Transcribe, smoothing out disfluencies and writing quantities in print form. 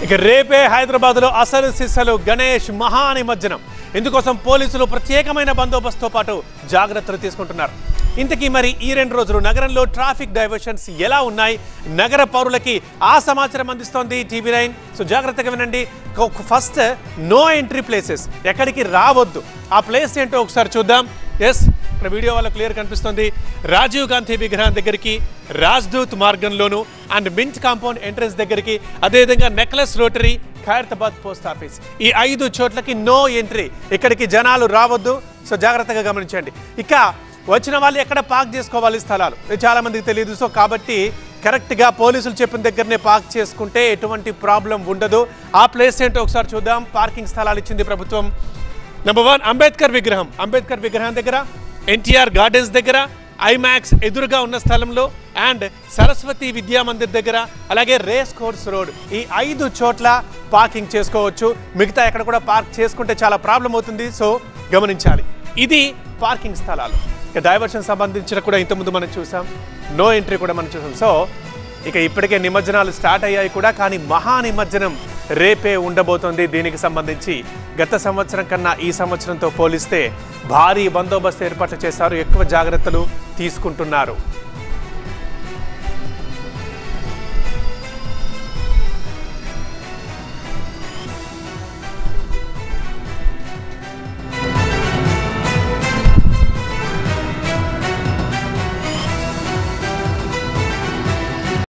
ఇక రేపే హైదరాబాద్లో అసలు సిసలు గణేష్ మహా నిమజ్జనం. ఇందుకోసం పోలీసులు ప్రత్యేకమైన బందోబస్తుతో పాటు జాగ్రత్తలు తీసుకుంటున్నారు. ఇంతకీ మరి ఈ 2 రోజులు నగరంలో ట్రాఫిక్ డైవర్షన్స్ ఎలా ఉన్నాయి, నగర పౌరులకి ఆ సమాచారం అందిస్తోంది TV9. సో జాగ్రత్తగా వినండి. ఫస్ట్ నో ఎంట్రీ ప్లేసెస్, ఎక్కడికి రావద్దు. ఆ ప్లేస్ ఏంటో ఒకసారి చూద్దాం. ఎస్, ఇక్కడ వీడియో వల్ల క్లియర్ కనిపిస్తుంది. రాజీవ్ గాంధీ విగ్రహం దగ్గరికి, రాజ్దూత్ మార్గంలోను అండ్ మింట్ కాంపౌండ్ ఎంట్రన్స్ దగ్గరికి, అదేవిధంగా necklace rotary, Khairatabad post office, ఈ 5 చోట్లకి నో ఎంట్రీ. ఇక్కడికి జనాలు రావద్దు. సో జాగ్రత్తగా గమనించండి. ఇక వచ్చిన వాళ్ళు ఎక్కడ పార్క్ చేసుకోవాలి స్థలాలు చాలా మందికి తెలియదు. సో కాబట్టి కరెక్ట్గా పోలీసులు చెప్పిన దగ్గరనే పార్క్ చేసుకుంటే ఎటువంటి ప్రాబ్లం ఉండదు. ఆ ప్లేస్ ఏంటో ఒకసారి చూద్దాం. పార్కింగ్ స్థలాలు ఇచ్చింది ప్రభుత్వం. నెంబర్ 1 అంబేద్కర్ విగ్రహం దగ్గర, ఎన్టీఆర్ గార్డెన్స్ దగ్గర, ఐమాక్స్ ఎదురుగా ఉన్న స్థలంలో అండ్ సరస్వతి విద్యా మందిర్ దగ్గర, అలాగే రేస్ కోర్స్ రోడ్, ఈ 5 చోట్ల పార్కింగ్ చేసుకోవచ్చు. మిగతా ఎక్కడ కూడా పార్క్ చేసుకుంటే చాలా ప్రాబ్లం అవుతుంది. సో గమనించాలి. ఇది పార్కింగ్ స్థలాలు. ఇక డైవర్షన్ సంబంధించిన కూడా ఇంతకుముందు మనం చూసాం, నో ఎంట్రీ కూడా మనం చూసాం. సో ఇక ఇప్పటికే నిమజ్జనాలు స్టార్ట్ అయ్యాయి కూడా, కానీ మహా నిమజ్జనం రేపే ఉండబోతోంది. దీనికి సంబంధించి గత సంవత్సరం కన్నా ఈ సంవత్సరంతో పోలిస్తే భారీ బందోబస్తు ఏర్పాట్లు చేశారు, ఎక్కువ జాగ్రత్తలు తీసుకుంటున్నారు.